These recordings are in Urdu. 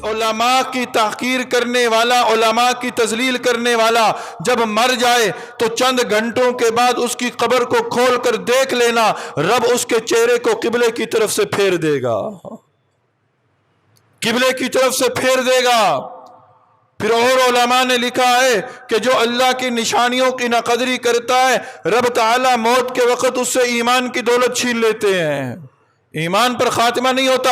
علماء کی تحقیر کرنے والا، علماء کی تذلیل کرنے والا جب مر جائے تو چند گھنٹوں کے بعد اس کی قبر کو کھول کر دیکھ لینا، رب اس کے چہرے کو قبلے کی طرف سے پھیر دے گا، قبلے کی طرف سے پھیر دے گا۔ پھر اور علماء نے لکھا ہے کہ جو اللہ کی نشانیوں کی ناقدری کرتا ہے، رب تعالیٰ موت کے وقت اس سے ایمان کی دولت چھین لیتے ہیں، ایمان پر خاتمہ نہیں ہوتا۔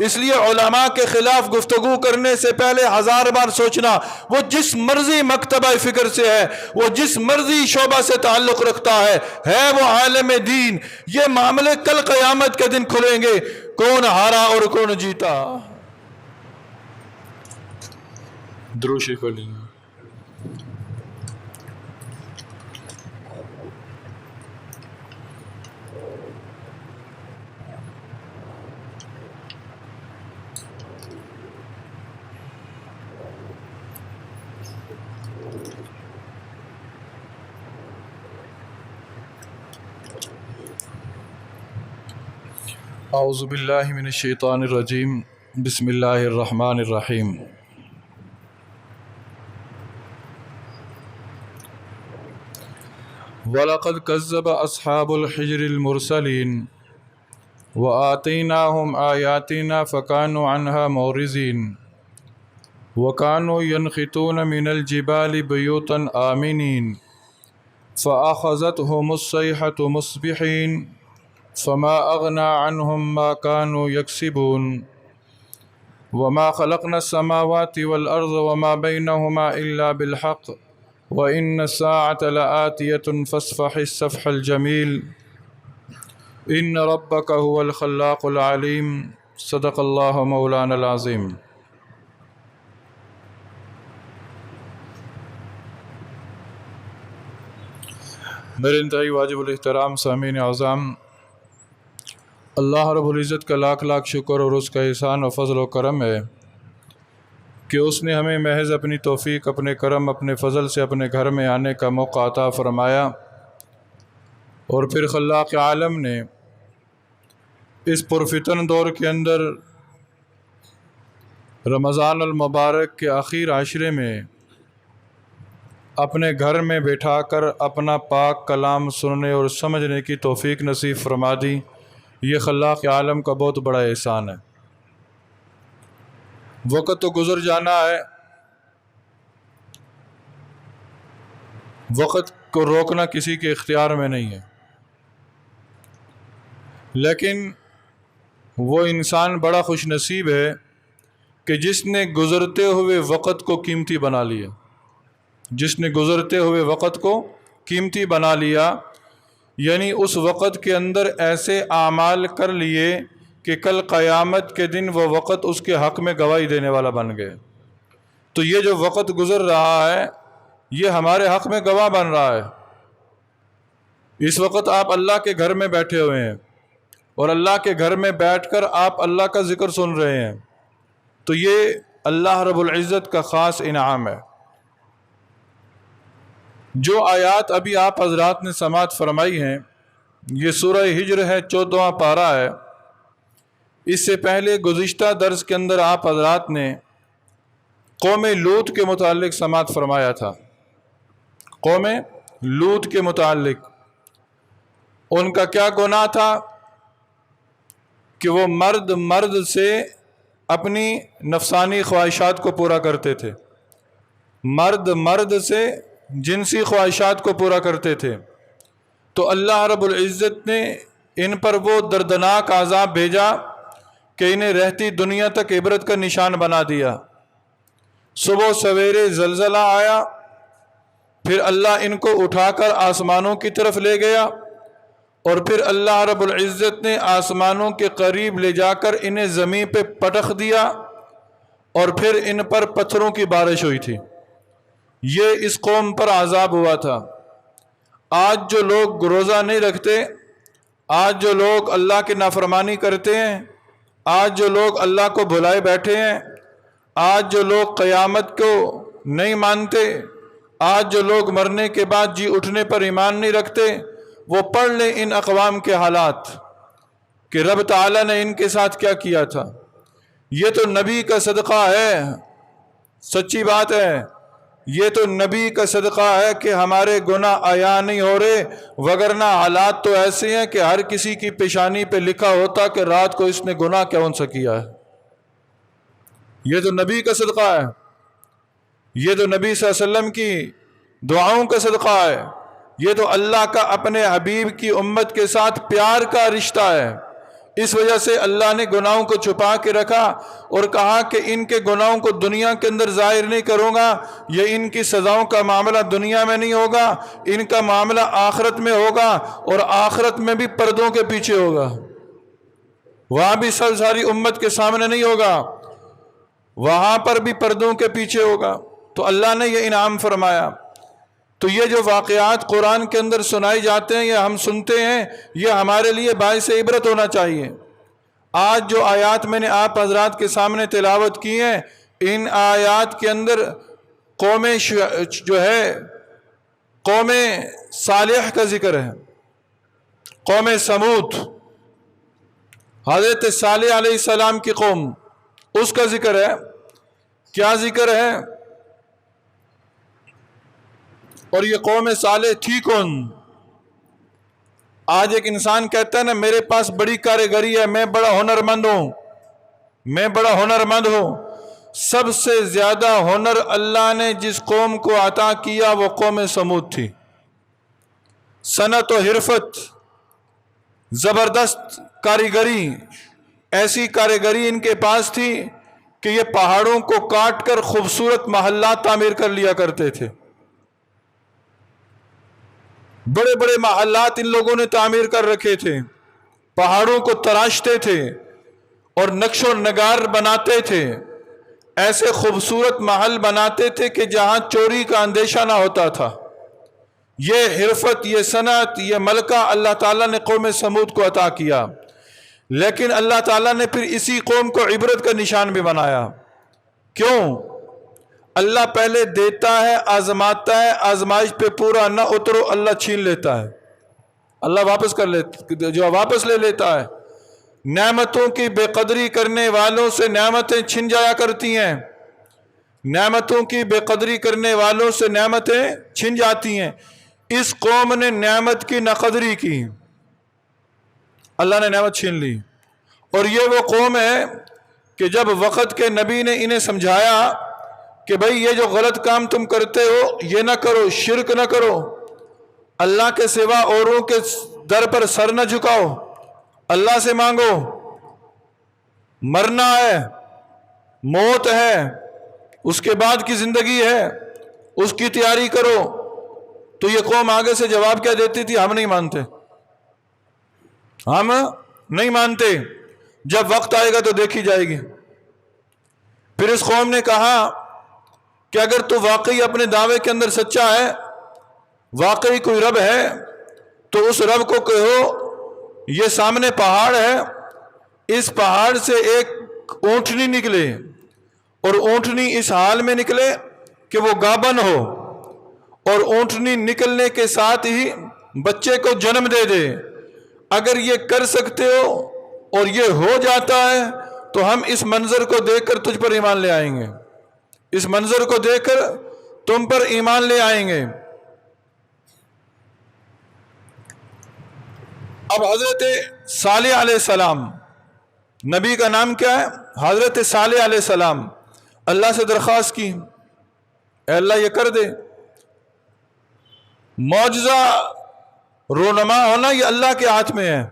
اس لیے علماء کے خلاف گفتگو کرنے سے پہلے 1000 بار سوچنا۔ وہ جس مرضی مکتبہ فکر سے ہے، وہ جس مرضی شعبہ سے تعلق رکھتا ہے وہ عالم دین، یہ معاملے کل قیامت کے دن کھلیں گے، کون ہارا اور کون جیتا۔ درود شریف پڑھ لیں۔ اعوذ باللہ من الشیطان الرجیم، بسم اللہ الرحمن الرحیم۔ وَلَقَدْ كَذَّبَ أَصْحَابُ الْحِجْرِ الْمُرْسَلِينَ وَآتَيْنَاهُمْ آيَاتِنَا فَكَانُوا عَنْهَا مُعْرِضِينَ وَكَانُوا يَنْحِتُونَ مِنَ الْجِبَالِ بُيُوتًا آمِنِينَ فَأَخَذَتْهُمُ الصَّيْحَةُ مُصْبِحِينَ فَمَا أَغْنَى عَنْهُمْ مَا كَانُوا يَكْسِبُونَ وَمَا خَلَقْنَا السَّمَاوَاتِ وَالْأَرْضَ وَمَا بَيْنَهُمَا إِلَّا بِالْحَقِّ وَإِنَّ السَّاعَةَ لَآتِيَةٌ فَاصْفَحِ الصَّفْحَ الْجَمِيلَ إِنَّ رَبَّكَ هُوَ الْخَلَّاقُ الْعَلِيمُ۔ صدق اللہ مولانا العظیم۔ میرے انتہائی واجب الاحترام سامعین اعظام، اللہ رب العزت کا لاکھ لاکھ شکر اور اس کا احسان و فضل و کرم ہے کہ اس نے ہمیں محض اپنی توفیق، اپنے کرم، اپنے فضل سے اپنے گھر میں آنے کا موقع عطا فرمایا، اور پھر خلاق عالم نے اس پرفتن دور کے اندر رمضان المبارک کے آخر عشرے میں اپنے گھر میں بٹھا کر اپنا پاک کلام سننے اور سمجھنے کی توفیق نصیب فرما دی۔ یہ خلاق عالم کا بہت بڑا احسان ہے۔ وقت تو گزر جانا ہے، وقت کو روکنا کسی کے اختیار میں نہیں ہے، لیکن وہ انسان بڑا خوش نصیب ہے کہ جس نے گزرتے ہوئے وقت کو قیمتی بنا لیا، جس نے گزرتے ہوئے وقت کو قیمتی بنا لیا، یعنی اس وقت کے اندر ایسے اعمال کر لیے کہ کل قیامت کے دن وہ وقت اس کے حق میں گواہی دینے والا بن گئے۔ تو یہ جو وقت گزر رہا ہے یہ ہمارے حق میں گواہ بن رہا ہے۔ اس وقت آپ اللہ کے گھر میں بیٹھے ہوئے ہیں اور اللہ کے گھر میں بیٹھ کر آپ اللہ کا ذکر سن رہے ہیں، تو یہ اللہ رب العزت کا خاص انعام ہے۔ جو آیات ابھی آپ حضرات نے سماعت فرمائی ہیں، یہ سورہ ہجر ہے، 14واں پارہ ہے۔ اس سے پہلے گزشتہ درس کے اندر آپ حضرات نے قوم لوط کے متعلق سماعت فرمایا تھا۔ قوم لوط کے متعلق ان کا کیا گناہ تھا کہ وہ مرد سے اپنی نفسانی خواہشات کو پورا کرتے تھے، مرد سے جنسی خواہشات کو پورا کرتے تھے، تو اللہ رب العزت نے ان پر وہ دردناک عذاب بھیجا کہ انہیں رہتی دنیا تک عبرت کا نشان بنا دیا۔ صبح سویرے زلزلہ آیا، پھر اللہ ان کو اٹھا کر آسمانوں کی طرف لے گیا، اور پھر اللہ رب العزت نے آسمانوں کے قریب لے جا کر انہیں زمین پہ پٹخ دیا، اور پھر ان پر پتھروں کی بارش ہوئی تھی۔ یہ اس قوم پر عذاب ہوا تھا۔ آج جو لوگ روزہ نہیں رکھتے، آج جو لوگ اللہ کی نافرمانی کرتے ہیں، آج جو لوگ اللہ کو بھلائے بیٹھے ہیں، آج جو لوگ قیامت کو نہیں مانتے، آج جو لوگ مرنے کے بعد جی اٹھنے پر ایمان نہیں رکھتے، وہ پڑھ لیں ان اقوام کے حالات کہ رب تعالیٰ نے ان کے ساتھ کیا کیا تھا۔ یہ تو نبی کا صدقہ ہے، سچی بات ہے، یہ تو نبی کا صدقہ ہے کہ ہمارے گناہ عیاں نہیں ہو رہے، وگرنہ حالات تو ایسے ہیں کہ ہر کسی کی پیشانی پہ لکھا ہوتا کہ رات کو اس نے گناہ کون سا کیا ہے۔ یہ تو نبی کا صدقہ ہے، یہ تو نبی صلی اللہ علیہ وسلم کی دعاؤں کا صدقہ ہے، یہ تو اللہ کا اپنے حبیب کی امت کے ساتھ پیار کا رشتہ ہے۔ اس وجہ سے اللہ نے گناہوں کو چھپا کے رکھا اور کہا کہ ان کے گناہوں کو دنیا کے اندر ظاہر نہیں کروں گا، یہ ان کی سزاؤں کا معاملہ دنیا میں نہیں ہوگا، ان کا معاملہ آخرت میں ہوگا، اور آخرت میں بھی پردوں کے پیچھے ہوگا، وہاں بھی ساری امت کے سامنے نہیں ہوگا، وہاں پر بھی پردوں کے پیچھے ہوگا۔ تو اللہ نے یہ انعام فرمایا۔ تو یہ جو واقعات قرآن کے اندر سنائی جاتے ہیں یا ہم سنتے ہیں، یہ ہمارے لیے باعث عبرت ہونا چاہیے۔ آج جو آیات میں نے آپ حضرات کے سامنے تلاوت کی ہیں، ان آیات کے اندر قوم صالح کا ذکر ہے، قوم سمود، حضرت صالح علیہ السلام کی قوم، اس کا ذکر ہے۔ کیا ذکر ہے؟ اور یہ قوم صالح تھی کون؟ آج ایک انسان کہتا ہے نا میرے پاس بڑی کاریگری ہے، میں بڑا ہنرمند ہوں، میں بڑا ہنرمند ہوں۔ سب سے زیادہ ہنر اللہ نے جس قوم کو عطا کیا وہ قوم سمود تھی۔ صنعت و حرفت، زبردست کاریگری، ایسی کاریگری ان کے پاس تھی کہ یہ پہاڑوں کو کاٹ کر خوبصورت محلات تعمیر کر لیا کرتے تھے۔ بڑے بڑے محلات ان لوگوں نے تعمیر کر رکھے تھے، پہاڑوں کو تراشتے تھے اور نقش و نگار بناتے تھے، ایسے خوبصورت محل بناتے تھے کہ جہاں چوری کا اندیشہ نہ ہوتا تھا۔ یہ حرفت، یہ صنعت، یہ ملکہ اللہ تعالیٰ نے قوم سمود کو عطا کیا، لیکن اللہ تعالیٰ نے پھر اسی قوم کو عبرت کا نشان بھی بنایا۔ کیوں؟ اللہ پہلے دیتا ہے، آزماتا ہے، آزمائش پہ پورا نہ اترو اللہ چھین لیتا ہے، اللہ واپس کر لیتا، جو واپس لے لیتا ہے۔ نعمتوں کی بے قدری کرنے والوں سے نعمتیں چھن جایا کرتی ہیں، نعمتوں کی بے قدری کرنے والوں سے نعمتیں چھن جاتی ہیں۔ اس قوم نے نعمت کی ناقدری کی، اللہ نے نعمت چھین لی۔ اور یہ وہ قوم ہے کہ جب وقت کے نبی نے انہیں سمجھایا کہ بھئی یہ جو غلط کام تم کرتے ہو یہ نہ کرو، شرک نہ کرو، اللہ کے سوا اوروں کے در پر سر نہ جھکاؤ، اللہ سے مانگو، مرنا ہے، موت ہے، اس کے بعد کی زندگی ہے، اس کی تیاری کرو۔ تو یہ قوم آگے سے جواب کیا دیتی تھی؟ ہم نہیں مانتے، ہم نہیں مانتے، جب وقت آئے گا تو دیکھی جائے گی۔ پھر اس قوم نے کہا کہ اگر تو واقعی اپنے دعوے کے اندر سچا ہے، واقعی کوئی رب ہے، تو اس رب کو کہو یہ سامنے پہاڑ ہے، اس پہاڑ سے ایک اونٹنی نکلے، اور اونٹنی اس حال میں نکلے کہ وہ گابن ہو، اور اونٹنی نکلنے کے ساتھ ہی بچے کو جنم دے دے۔ اگر یہ کر سکتے ہو اور یہ ہو جاتا ہے تو ہم اس منظر کو دیکھ کر تجھ پر ایمان لے آئیں گے، اس منظر کو دیکھ کر تم پر ایمان لے آئیں گے۔ اب حضرت صالح علیہ السلام، نبی کا نام کیا ہے؟ حضرت صالح علیہ السلام، اللہ سے درخواست کی اے اللہ یہ کر دے۔ معجزہ رونما ہونا یہ اللہ کے ہاتھ میں ہے،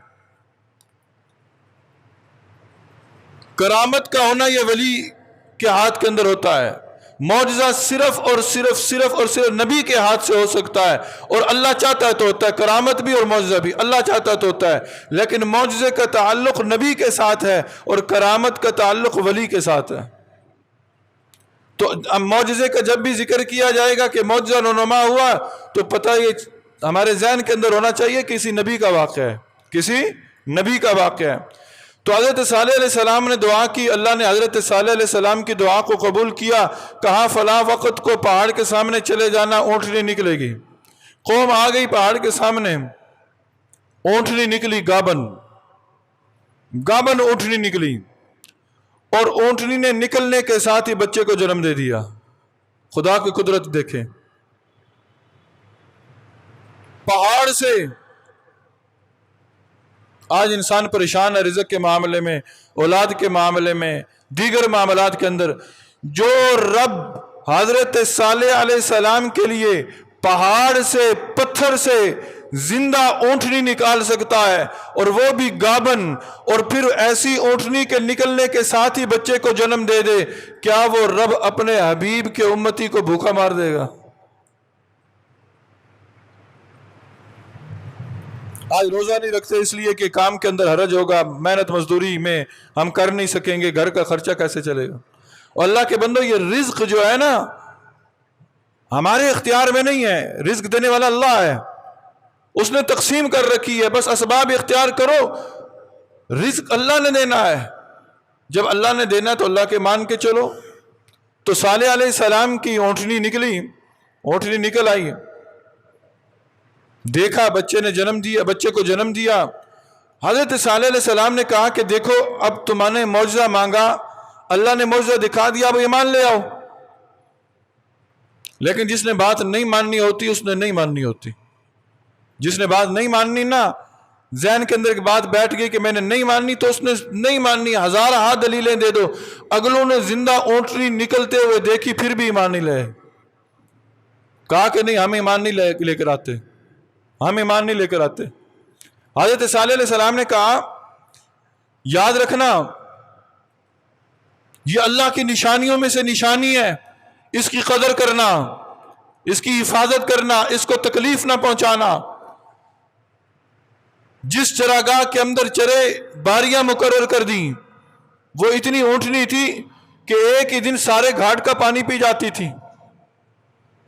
کرامت کا ہونا یہ ولی کے ہاتھ کے اندر ہوتا ہے، معجزہ صرف اور صرف نبی کے ہاتھ سے ہو سکتا ہے، اور اللہ چاہتا ہے تو ہوتا ہے، کرامت بھی اور معجزہ بھی اللہ چاہتا ہے تو ہوتا ہے، لیکن معجزے کا تعلق نبی کے ساتھ ہے اور کرامت کا تعلق ولی کے ساتھ ہے۔ تو معجزے کا جب بھی ذکر کیا جائے گا کہ معجزہ رونما ہوا تو پتہ یہ ہمارے ذہن کے اندر ہونا چاہیے کسی نبی کا واقعہ ہے، کسی نبی کا واقعہ ہے۔ تو حضرت صالح علیہ السلام نے دعا کی، اللہ نے حضرت صالح علیہ السلام کی دعا کو قبول کیا، کہا فلاں وقت کو پہاڑ کے سامنے چلے جانا، اونٹنی نکلے گی۔ قوم آ گئی پہاڑ کے سامنے، اونٹنی نکلی، گابن اونٹنی نکلی، اور اونٹنی نے نکلنے کے ساتھ ہی بچے کو جنم دے دیا۔ خدا کی قدرت دیکھیں، پہاڑ سے آج انسان پریشان ہے رزق کے معاملے میں، اولاد کے معاملے میں، دیگر معاملات کے اندر۔ جو رب حضرت صالح علیہ السلام کے لیے پہاڑ سے، پتھر سے زندہ اونٹنی نکال سکتا ہے، اور وہ بھی گابن، اور پھر ایسی اونٹنی کے نکلنے کے ساتھ ہی بچے کو جنم دے دے، کیا وہ رب اپنے حبیب کے امتی کو بھوکا مار دے گا؟ آج روزہ نہیں رکھتے اس لیے کہ کام کے اندر حرج ہوگا، محنت مزدوری میں ہم کر نہیں سکیں گے، گھر کا خرچہ کیسے چلے گا؟ اور اللہ کے بندو، یہ رزق جو ہے نا ہمارے اختیار میں نہیں ہے، رزق دینے والا اللہ ہے، اس نے تقسیم کر رکھی ہے، بس اسباب اختیار کرو، رزق اللہ نے دینا ہے۔ جب اللہ نے دینا تو اللہ کے مان کے چلو۔ تو صالح علیہ السلام کی اونٹنی نکلی، اونٹنی نکل آئی، دیکھا بچے نے جنم دیا، بچے کو جنم دیا۔ حضرت صالح علیہ السلام نے کہا کہ دیکھو اب تمہارے معجزہ مانگا، اللہ نے معجزہ دکھا دیا، اب ایمان لے آؤ۔ لیکن جس نے بات نہیں ماننی ہوتی اس نے نہیں ماننی ہوتی، جس نے بات نہیں ماننی نا، ذہن کے اندر ایک بات بیٹھ گئی کہ میں نے نہیں ماننی تو اس نے نہیں ماننی، ہزار ہاتھ دلیلیں دے دو۔ اگلوں نے زندہ اونٹنی نکلتے ہوئے دیکھی پھر بھی ایمان نہیں لائے، کہا کہ نہیں ہم ایمان نہیں لے کر آتے، ہم ایمان نہیں لے کر آتے۔ حضرت صالح علیہ السلام نے کہا یاد رکھنا یہ اللہ کی نشانیوں میں سے نشانی ہے، اس کی قدر کرنا، اس کی حفاظت کرنا، اس کو تکلیف نہ پہنچانا۔ جس چراگاہ کے اندر چرے باریاں مقرر کر دیں، وہ اتنی اونٹنی تھی کہ ایک ہی دن سارے گھاٹ کا پانی پی جاتی تھی۔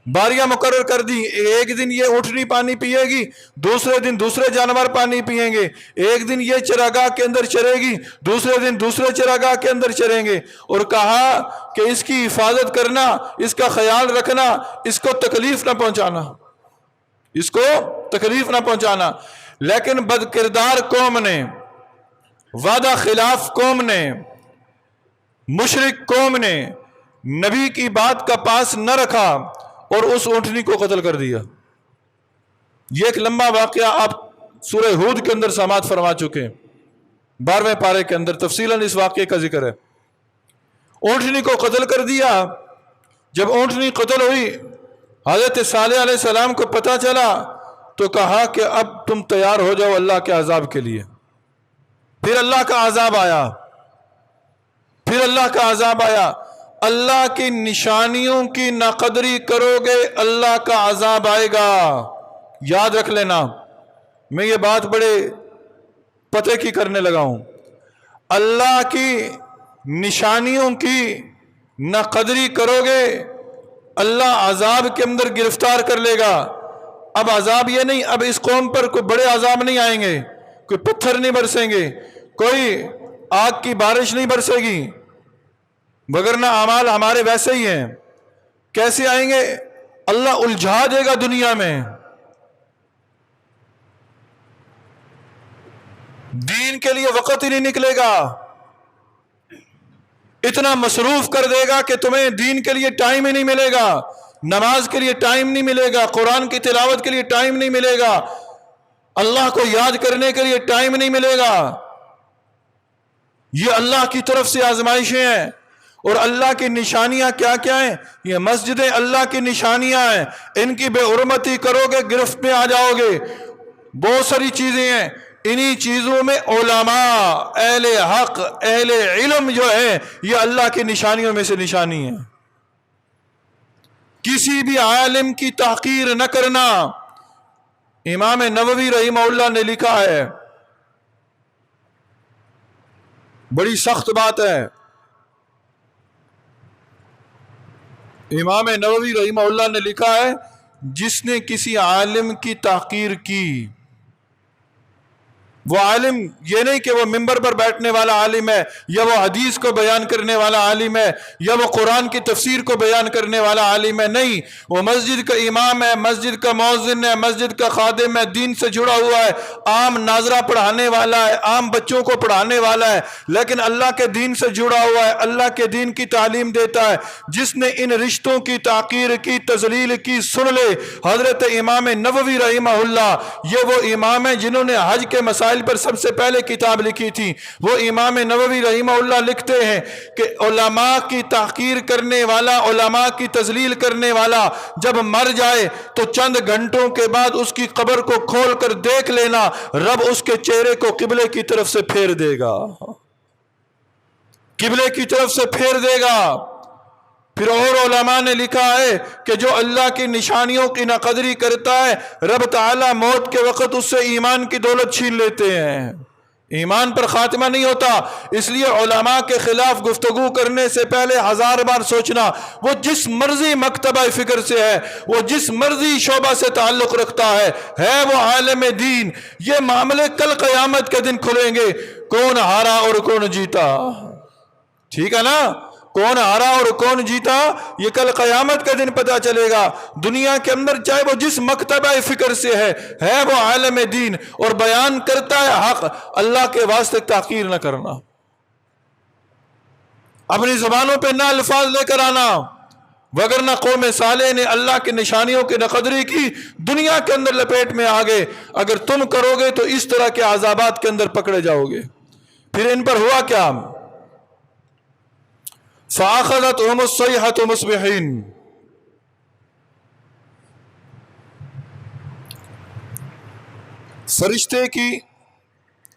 باریاں مقرر کر دی، ایک دن یہ اونٹنی پانی پیے گی، دوسرے دن دوسرے جانور پانی پیئیں گے، ایک دن یہ چراگاہ کے اندر چرے گی، دوسرے دن دوسرے چراگاہ کے اندر چریں گے، اور کہا کہ اس کی حفاظت کرنا، اس کا خیال رکھنا، اس کو تکلیف نہ پہنچانا، اس کو تکلیف نہ پہنچانا۔ لیکن بد کردار قوم نے، وعدہ خلاف قوم نے، مشرک قوم نے نبی کی بات کا پاس نہ رکھا اور اس اونٹنی کو قتل کر دیا۔ یہ ایک لمبا واقعہ آپ سورہ ہود کے اندر سماعت فرما چکے ہیں، 12ویں پارے کے اندر تفصیلاً اس واقعے کا ذکر ہے۔ اونٹنی کو قتل کر دیا۔ جب اونٹنی قتل ہوئی، حضرت صالح علیہ السلام کو پتہ چلا تو کہا کہ اب تم تیار ہو جاؤ اللہ کے عذاب کے لیے۔ پھر اللہ کا عذاب آیا، پھر اللہ کا عذاب آیا۔ اللہ کی نشانیوں کی ناقدری کرو گے اللہ کا عذاب آئے گا، یاد رکھ لینا۔ میں یہ بات بڑے پتے کی کرنے لگا ہوں۔ اللہ کی نشانیوں کی ناقدری کرو گے اللہ عذاب کے اندر گرفتار کر لے گا۔ اب عذاب یہ نہیں، اب اس قوم پر کوئی بڑے عذاب نہیں آئیں گے، کوئی پتھر نہیں برسیں گے، کوئی آگ کی بارش نہیں برسے گی، وگرنہ اعمال ہمارے ویسے ہی ہیں۔ کیسے آئیں گے؟ اللہ الجھا دے گا دنیا میں، دین کے لیے وقت ہی نہیں نکلے گا، اتنا مصروف کر دے گا کہ تمہیں دین کے لیے ٹائم ہی نہیں ملے گا، نماز کے لیے ٹائم نہیں ملے گا، قرآن کی تلاوت کے لیے ٹائم نہیں ملے گا، اللہ کو یاد کرنے کے لیے ٹائم نہیں ملے گا۔ یہ اللہ کی طرف سے آزمائشیں ہیں، اور اللہ کی نشانیاں کیا کیا ہیں؟ یہ مسجدیں اللہ کی نشانیاں ہیں، ان کی بے حرمتی کرو گے گرفت میں آ جاؤ گے۔ بہت ساری چیزیں ہیں، انہی چیزوں میں علماء، اہل حق، اہل علم جو ہے یہ اللہ کی نشانیوں میں سے نشانی ہے۔ کسی بھی عالم کی تحقیر نہ کرنا۔ امام نووی رحمہ اللہ نے لکھا ہے، بڑی سخت بات ہے، امام نووی رحمہ اللہ نے لکھا ہے جس نے کسی عالم کی تحقیر کی وہ عالم یہ نہیں کہ وہ ممبر پر بیٹھنے والا عالم ہے، یا وہ حدیث کو بیان کرنے والا عالم ہے، یا وہ قرآن کی تفسیر کو بیان کرنے والا عالم ہے، نہیں، وہ مسجد کا امام ہے، مسجد کا مؤذن ہے، مسجد کا خادم ہے، دین سے جڑا ہوا ہے، عام ناظرہ پڑھانے والا ہے، عام بچوں کو پڑھانے والا ہے، لیکن اللہ کے دین سے جڑا ہوا ہے، اللہ کے دین کی تعلیم دیتا ہے۔ جس نے ان رشتوں کی تحقیر کی، تذلیل کی، سن لے حضرت امام نووی رحمہ اللہ، یہ وہ امام ہیں جنہوں نے حج کے مسائل پر سب سے پہلے کتاب لکھی تھی۔ وہ امام نووی رحمہ اللہ لکھتے ہیں کہ علماء کی تحقیر کرنے والا، علماء کی تذلیل کرنے والا جب مر جائے تو چند گھنٹوں کے بعد اس کی قبر کو کھول کر دیکھ لینا، رب اس کے چہرے کو قبلے کی طرف سے پھیر دے گا، قبلے کی طرف سے پھیر دے گا۔ پھر اور علماء نے لکھا ہے کہ جو اللہ کی نشانیوں کی ناقدری کرتا ہے، رب تعالیٰ موت کے وقت اس سے ایمان کی دولت چھین لیتے ہیں، ایمان پر خاتمہ نہیں ہوتا۔ اس لیے علماء کے خلاف گفتگو کرنے سے پہلے 1000 بار سوچنا۔ وہ جس مرضی مکتبہ فکر سے ہے، وہ جس مرضی شعبہ سے تعلق رکھتا ہے وہ عالم دین، یہ معاملے کل قیامت کے دن کھلیں گے، کون ہارا اور کون جیتا، ٹھیک ہے نا؟ کون ہارا اور کون جیتا یہ کل قیامت کا دن پتہ چلے گا۔ دنیا کے اندر چاہے وہ جس مکتبہ فکر سے ہے وہ عالم دین اور بیان کرتا ہے حق، اللہ کے واسطے تحقیر نہ کرنا، اپنی زبانوں پہ نہ الفاظ لے کر آنا، وگرنہ قوم صالح نے اللہ کی نشانیوں کی ناقدری کی، دنیا کے اندر لپیٹ میں آگے۔ اگر تم کرو گے تو اس طرح کے عذابات کے اندر پکڑے جاؤ گے۔ پھر ان پر ہوا کیا؟ فَأَخَذَتْهُمُ الصَّيْحَةُ مُصْبِحِينَ، فرشتے کی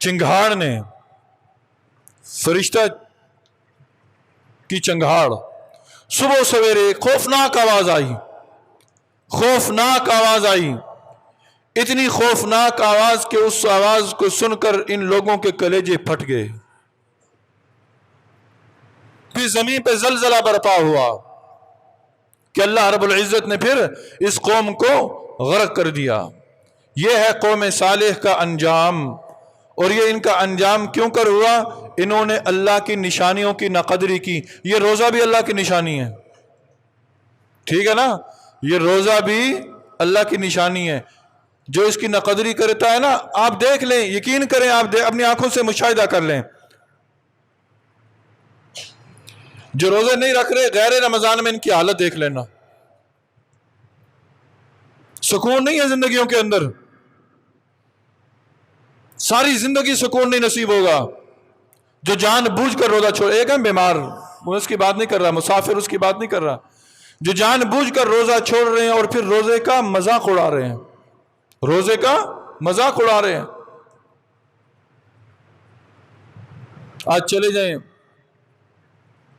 چنگھاڑ نے، فرشتہ کی چنگھاڑ، صبح سویرے خوفناک آواز آئی، خوفناک آواز آئی، اتنی خوفناک آواز کہ اس آواز کو سن کر ان لوگوں کے کلیجے پھٹ گئے۔ پھر زمین پہ زلزلہ برپا ہوا کہ اللہ رب العزت نے پھر اس قوم کو غرق کر دیا۔ یہ ہے قوم صالح کا انجام، اور یہ ان کا انجام کیوں کر ہوا؟ انہوں نے اللہ کی نشانیوں کی ناقدری کی۔ یہ روزہ بھی اللہ کی نشانی ہے، ٹھیک ہے نا؟ یہ روزہ بھی اللہ کی نشانی ہے۔ جو اس کی ناقدری کرتا ہے نا، آپ دیکھ لیں، یقین کریں، آپ اپنی آنکھوں سے مشاہدہ کر لیں، جو روزے نہیں رکھ رہے غیر رمضان میں ان کی حالت دیکھ لینا، سکون نہیں ہے زندگیوں کے اندر، ساری زندگی سکون نہیں نصیب ہوگا۔ جو جان بوجھ کر روزہ چھوڑ، ایک ہے بیمار، وہ اس کی بات نہیں کر رہا، مسافر اس کی بات نہیں کر رہا، جو جان بوجھ کر روزہ چھوڑ رہے ہیں اور پھر روزے کا مذاق اڑا رہے ہیں، روزے کا مذاق اڑا رہے ہیں۔ آج چلے جائیں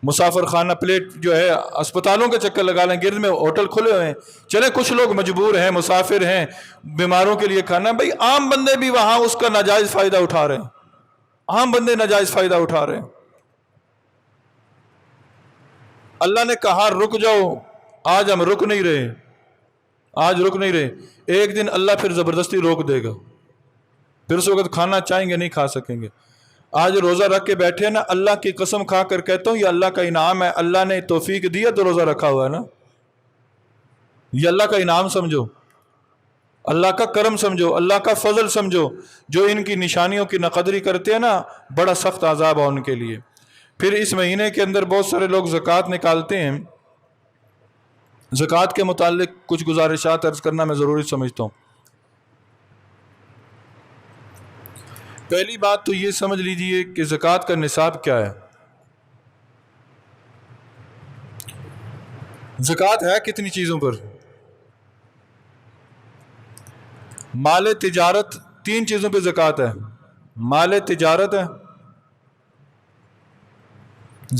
مسافر خانہ پلیٹ جو ہے، اسپتالوں کے چکر لگا لیں، گرد میں ہوٹل کھلے ہوئے ہیں، چلے کچھ لوگ مجبور ہیں، مسافر ہیں، بیماروں کے لیے کھانا، بھائی عام بندے بھی وہاں اس کا ناجائز فائدہ اٹھا رہے ہیں، عام بندے ناجائز فائدہ اٹھا رہے ہیں۔ اللہ نے کہا رک جاؤ، آج ہم رک نہیں رہے، آج رک نہیں رہے، ایک دن اللہ پھر زبردستی روک دے گا، پھر اس وقت کھانا چاہیں گے نہیں کھا سکیں گے۔ آج روزہ رکھ کے بیٹھے نا، اللہ کی قسم کھا کر کہتا ہوں یہ اللہ کا انعام ہے، اللہ نے توفیق دیا تو روزہ رکھا ہوا ہے نا، یہ اللہ کا انعام سمجھو، اللہ کا کرم سمجھو، اللہ کا فضل سمجھو۔ جو ان کی نشانیوں کی ناقدری کرتے ہیں نا، بڑا سخت عذاب ہے ان کے لیے۔ پھر اس مہینے کے اندر بہت سارے لوگ زکوٰۃ نکالتے ہیں، زکوٰۃ کے متعلق کچھ گزارشات عرض کرنا میں ضروری سمجھتا ہوں۔ پہلی بات تو یہ سمجھ لیجئے کہ زکوٰۃ کا نصاب کیا ہے، زکوٰۃ ہے کتنی چیزوں پر؟ مال تجارت، 3 چیزوں پہ زکوٰۃ ہے، مال تجارت ہے،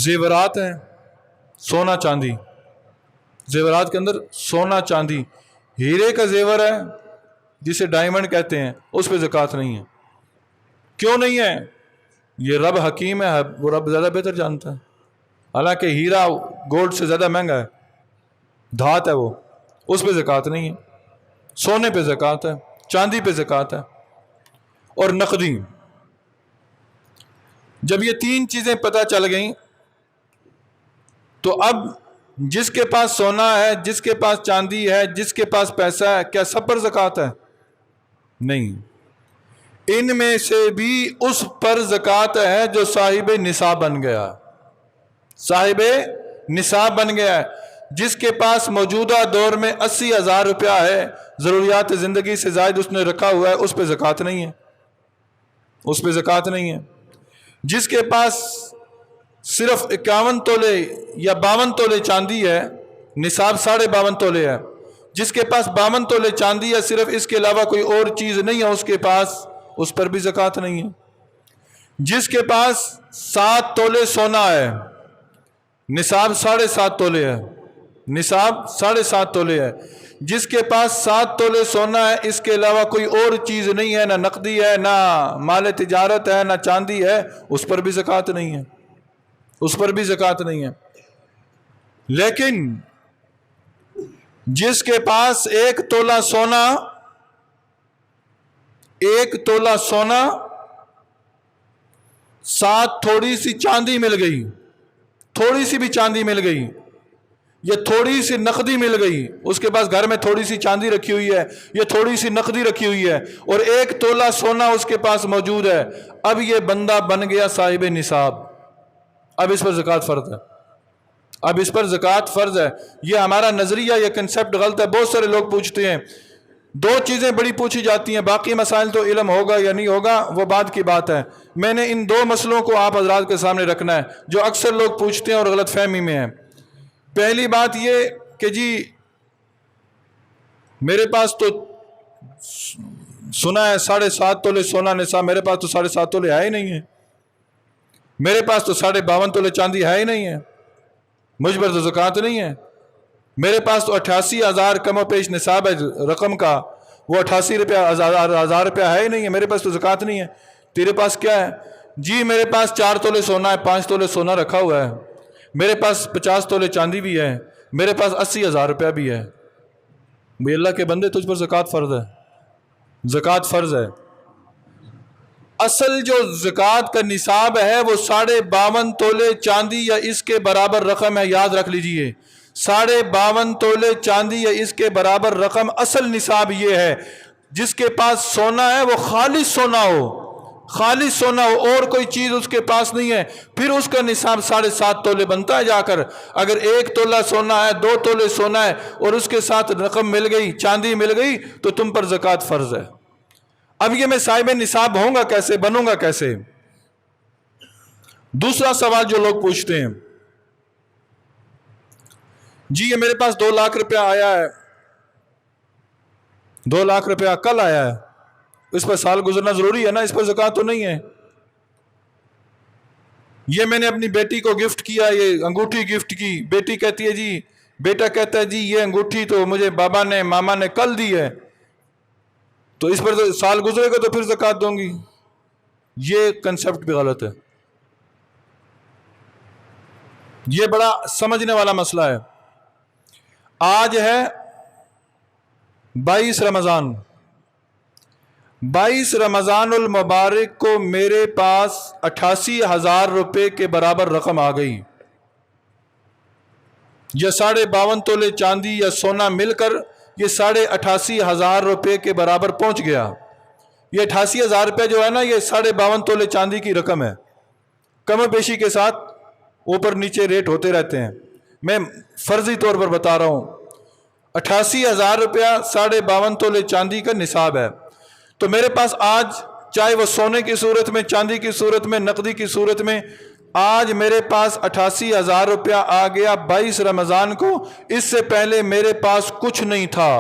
زیورات ہیں، سونا چاندی، زیورات کے اندر سونا چاندی، ہیرے کا زیور ہے جسے ڈائمنڈ کہتے ہیں، اس پہ زکوٰۃ نہیں ہے۔ کیوں نہیں ہے؟ یہ رب حکیم ہے، وہ رب زیادہ بہتر جانتا ہے۔ حالانکہ ہیرا گولڈ سے زیادہ مہنگا ہے، دھات ہے وہ، اس پہ زکوٰۃ نہیں ہے۔ سونے پہ زکوٰۃ ہے، چاندی پہ زکوٰۃ ہے، اور نقدی جب یہ تین چیزیں پتہ چل گئیں تو اب جس کے پاس سونا ہے، جس کے پاس چاندی ہے، جس کے پاس پیسہ ہے، کیا سب پر زکوٰۃ ہے؟ نہیں، ان میں سے بھی اس پر زکوٰۃ ہے جو صاحب نصاب بن گیا، صاحب نصاب بن گیا ہے، جس کے پاس موجودہ دور میں 80,000 روپیہ ہے، ضروریات زندگی سے زائد اس نے رکھا ہوا ہے، اس پہ زکوٰۃ نہیں ہے، اس پہ زکوٰۃ نہیں ہے۔ جس کے پاس صرف 51 تولے یا 52 تولے چاندی ہے، نصاب 52.5 تولے ہے، جس کے پاس 52 تولے چاندی ہے، صرف اس کے علاوہ کوئی اور چیز نہیں ہے اس کے پاس، اس پر بھی زکوٰۃ نہیں ہے۔ جس کے پاس 7 تولے سونا ہے، نصاب 7.5 تولے ہے، نصاب 7.5 تولے ہے، جس کے پاس 7 تولے سونا ہے، اس کے علاوہ کوئی اور چیز نہیں ہے، نہ نقدی ہے، نہ مال تجارت ہے، نہ چاندی ہے، اس پر بھی زکوٰۃ نہیں ہے، اس پر بھی زکوٰۃ نہیں ہے۔ لیکن جس کے پاس 1 تولہ سونا، 1 تولہ سونا، 7 تھوڑی سی چاندی مل گئی، تھوڑی سی بھی چاندی مل گئی، یہ تھوڑی سی نقدی مل گئی، اس کے پاس گھر میں تھوڑی سی چاندی رکھی ہوئی ہے، یہ تھوڑی سی نقدی رکھی ہوئی ہے، اور 1 تولہ سونا اس کے پاس موجود ہے، اب یہ بندہ بن گیا صاحب نصاب، اب اس پر زکوٰۃ فرض ہے، اب اس پر زکوٰۃ فرض ہے۔ یہ ہمارا نظریہ، یہ کنسپٹ غلط ہے۔ بہت سارے لوگ پوچھتے ہیں، 2 چیزیں بڑی پوچھی جاتی ہیں، باقی مسائل تو علم ہوگا یا نہیں ہوگا وہ بعد کی بات ہے، میں نے ان 2 مسئلوں کو آپ حضرات کے سامنے رکھنا ہے جو اکثر لوگ پوچھتے ہیں اور غلط فہمی میں ہیں۔ پہلی بات یہ کہ جی میرے پاس تو سنا ہے 7.5 تولے سونا نصاب، میرے پاس تو 7.5 تولے ہے ہی نہیں ہے، میرے پاس تو 52.5 تولے چاندی ہے ہی نہیں ہے، مجھ پر تو زکوٰۃ نہیں ہے، میرے پاس تو 88,000 کم و پیش نصاب ہے رقم کا، وہ 88,000 روپیہ ہے ہی نہیں ہے، میرے پاس تو زکوٰۃ نہیں ہے۔ تیرے پاس کیا ہے؟ جی میرے پاس 4 تولے سونا ہے، 5 تولے سونا رکھا ہوا ہے، میرے پاس 50 تولے چاندی بھی ہے، میرے پاس 80,000 روپیہ بھی ہے۔ بھئی اللہ کے بندے، تجھ پر زکوٰۃ فرض ہے، زکوٰۃ فرض ہے۔ اصل جو زکوٰۃ کا نصاب ہے وہ 52.5 تولے چاندی یا اس کے برابر رقم ہے، یاد رکھ لیجئے، 52.5 تولے چاندی یا اس کے برابر رقم، اصل نصاب یہ ہے۔ جس کے پاس سونا ہے وہ خالص سونا ہو، خالص سونا ہو، اور کوئی چیز اس کے پاس نہیں ہے، پھر اس کا نصاب 7.5 تولے بنتا ہے جا کر۔ اگر 1 تولہ سونا ہے، 2 تولے سونا ہے اور اس کے ساتھ رقم مل گئی، چاندی مل گئی، تو تم پر زکوٰۃ فرض ہے۔ اب یہ میں صاحب نصاب ہوں گا کیسے، بنوں گا کیسے؟ دوسرا سوال جو لوگ پوچھتے ہیں، جی یہ میرے پاس 2 لاکھ روپیہ آیا ہے، 2 لاکھ روپیہ کل آیا ہے، اس پر سال گزرنا ضروری ہے نا، اس پر زکوٰۃ تو نہیں ہے۔ یہ میں نے اپنی بیٹی کو گفٹ کیا، یہ انگوٹھی گفٹ کی، بیٹی کہتی ہے جی، بیٹا کہتا ہے جی یہ انگوٹھی تو مجھے بابا نے، ماما نے کل دی ہے، تو اس پر سال گزرے گا تو پھر زکوٰۃ دوں گی۔ یہ کنسپٹ بھی غلط ہے، یہ بڑا سمجھنے والا مسئلہ ہے۔ آج ہے 22 رمضان، 22 رمضان المبارک کو میرے پاس 88,000 روپے کے برابر رقم آ گئی، یہ 52.5 تولے چاندی یا سونا مل کر یہ 88,000 روپے کے برابر پہنچ گیا۔ یہ 88,000 روپے جو ہے نا، یہ 52.5 تولے چاندی کی رقم ہے، کم و بیشی کے ساتھ اوپر نیچے ریٹ ہوتے رہتے ہیں، میں فرضی طور پر بتا رہا ہوں۔ 88,000 روپیہ 52.5 تولے چاندی کا نصاب ہے، تو میرے پاس آج چاہے وہ سونے کی صورت میں، چاندی کی صورت میں، نقدی کی صورت میں، آج میرے پاس 88,000 روپیہ آ گیا 22 رمضان کو۔ اس سے پہلے میرے پاس کچھ نہیں تھا،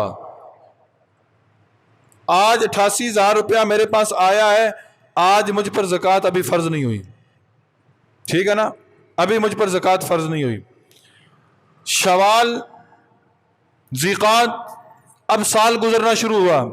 آج 88,000 روپیہ میرے پاس آیا ہے، آج مجھ پر زکوٰۃ ابھی فرض نہیں ہوئی، ٹھیک ہے نا، ابھی مجھ پر زکوٰۃ فرض نہیں ہوئی۔ شوال، ذی قعدہ، اب سال گزرنا شروع ہوا،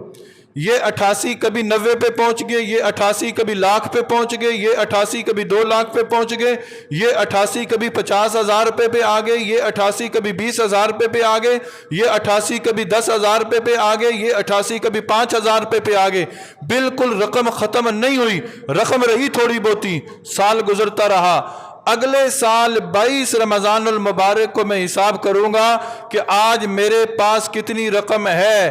یہ 88 کبھی 90 پہ پہنچ گئے، یہ 88 کبھی لاکھ پہ پہنچ گئے، یہ 88 کبھی 2 لاکھ پہ پہنچ گئے، یہ 88 کبھی 50,000 روپے پہ آ گئے، یہ 88 کبھی 20,000 روپے پہ آ گئے، یہ 88 کبھی 10,000 روپے پہ آ گئے، یہ 88 کبھی 5,000 روپے پہ آ گئے۔ بالکل رقم ختم نہیں ہوئی، رقم رہی تھوڑی بہتی، سال گزرتا رہا۔ اگلے سال 22 رمضان المبارک کو میں حساب کروں گا کہ آج میرے پاس کتنی رقم ہے۔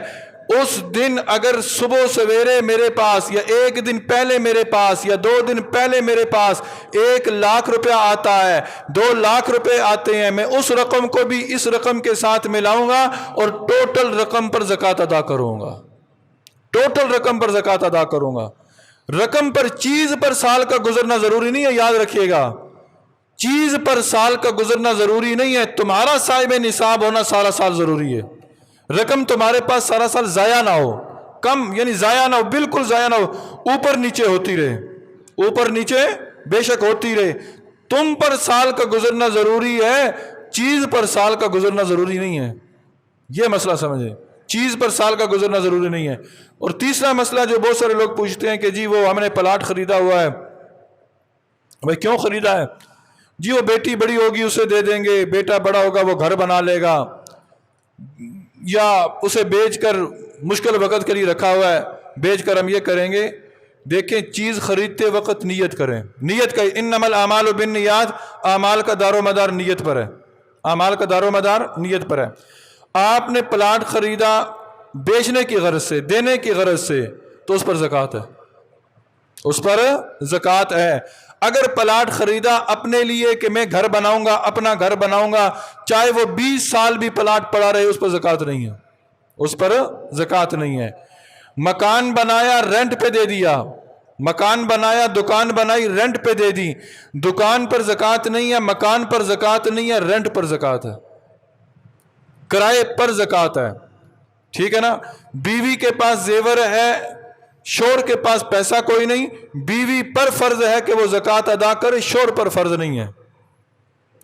اس دن اگر صبح سویرے میرے پاس یا ایک دن پہلے میرے پاس یا 2 دن پہلے میرے پاس 1 لاکھ روپیہ آتا ہے، 2 لاکھ روپے آتے ہیں، میں اس رقم کو بھی اس رقم کے ساتھ ملاؤں گا اور ٹوٹل رقم پر زکوٰۃ ادا کروں گا، ٹوٹل رقم پر زکوٰۃ ادا کروں گا۔ رقم پر، چیز پر سال کا گزرنا ضروری نہیں ہے، یاد رکھیے گا، چیز پر سال کا گزرنا ضروری نہیں ہے۔ تمہارا صاحب نصاب ہونا سارا سال ضروری ہے، رقم تمہارے پاس سارا سال ضائع نہ ہو، کم یعنی ضائع نہ ہو، بالکل ضائع نہ ہو، اوپر نیچے ہوتی رہے، اوپر نیچے بے شک ہوتی رہے۔ تم پر سال کا گزرنا ضروری ہے، چیز پر سال کا گزرنا ضروری نہیں ہے، یہ مسئلہ سمجھیں، چیز پر سال کا گزرنا ضروری نہیں ہے۔ اور تیسرا مسئلہ جو بہت سارے لوگ پوچھتے ہیں کہ جی وہ ہم نے پلاٹ خریدا ہوا ہے، بھائی کیوں خریدا ہے؟ جی وہ بیٹی بڑی ہوگی اسے دے دیں گے، بیٹا بڑا ہوگا وہ گھر بنا لے گا، یا اسے بیچ کر مشکل وقت کے لیے رکھا ہوا ہے، بیچ کر ہم یہ کریں گے۔ دیکھیں چیز خریدتے وقت نیت کریں، نیت کا انما الاعمال بالنیات، اعمال کا دار و مدار نیت پر ہے، اعمال کا دار و مدار نیت پر ہے۔ آپ نے پلاٹ خریدا بیچنے کی غرض سے، دینے کی غرض سے، تو اس پر زکوٰۃ ہے، اس پر زکوٰۃ ہے۔ اگر پلاٹ خریدا اپنے لیے کہ میں گھر بناؤں گا، اپنا گھر بناؤں گا، چاہے وہ 20 سال بھی پلاٹ پڑا رہے، اس پر زکوٰۃ نہیں ہے، اس پر زکوٰۃ نہیں ہے۔ مکان بنایا رینٹ پہ دے دیا، مکان بنایا، دکان بنائی رینٹ پہ دے دی، دکان پر زکوٰۃ نہیں ہے، مکان پر زکوٰۃ نہیں ہے، رینٹ پر زکوٰۃ ہے، کرائے پر زکوٰۃ ہے، ٹھیک ہے نا۔ بیوی کے پاس زیور ہے، شوہر کے پاس پیسہ کوئی نہیں، بیوی پر فرض ہے کہ وہ زکوٰۃ ادا کرے، شوہر پر فرض نہیں ہے،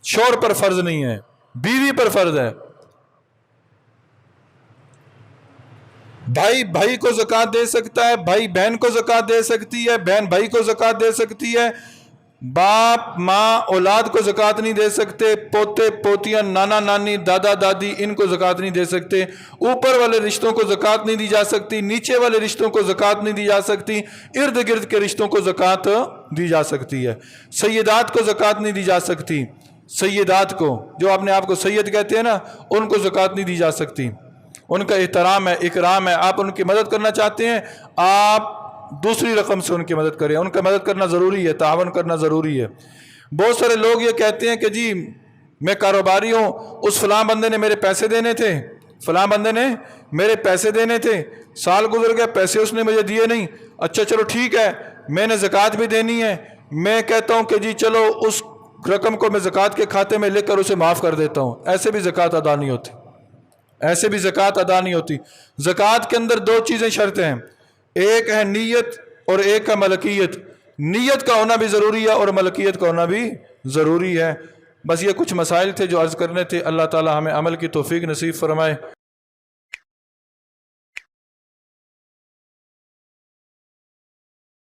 شوہر پر فرض نہیں ہے، بیوی پر فرض ہے۔ بھائی بھائی کو زکوٰۃ دے سکتا ہے، بھائی بہن کو زکوٰۃ دے سکتی ہے، بہن بھائی کو زکوٰۃ دے سکتی ہے، باپ ماں اولاد کو زکوٰۃ نہیں دے سکتے، پوتے پوتیاں، نانا نانی، دادا دادی، ان کو زکوٰۃ نہیں دے سکتے، اوپر والے رشتوں کو زکوٰۃ نہیں دی جا سکتی، نیچے والے رشتوں کو زکوٰۃ نہیں دی جا سکتی، ارد گرد کے رشتوں کو زکوٰۃ دی جا سکتی ہے، سیدات کو زکوٰۃ نہیں دی جا سکتی، سیدات کو، جو اپنے آپ کو سید کہتے ہیں نا، ان کو زکوٰۃ نہیں دی جا سکتی، ان کا احترام ہے، اکرام ہے، آپ ان کی مدد کرنا چاہتے ہیں، آپ دوسری رقم سے ان کی مدد کریں، ان کا مدد کرنا ضروری ہے، تعاون کرنا ضروری ہے۔ بہت سارے لوگ یہ کہتے ہیں کہ جی میں کاروباری ہوں، اس فلاں بندے نے میرے پیسے دینے تھے، فلاں بندے نے میرے پیسے دینے تھے، سال گزر گیا پیسے اس نے مجھے دیے نہیں، اچھا چلو ٹھیک ہے، میں نے زکوٰۃ بھی دینی ہے، میں کہتا ہوں کہ جی چلو اس رقم کو میں زکوٰۃ کے کھاتے میں لے کر اسے معاف کر دیتا ہوں، ایسے بھی زکوٰۃ ادا نہیں ہوتی، ایسے بھی زکوٰۃ ادا نہیں ہوتی۔ زکوٰۃ کے اندر 2 چیزیں شرطیں ہیں، ایک ہے نیت اور ایک ہے ملکیت، نیت کا ہونا بھی ضروری ہے اور ملکیت کا ہونا بھی ضروری ہے۔ بس یہ کچھ مسائل تھے جو عرض کرنے تھے، اللہ تعالی ہمیں عمل کی توفیق نصیب فرمائے۔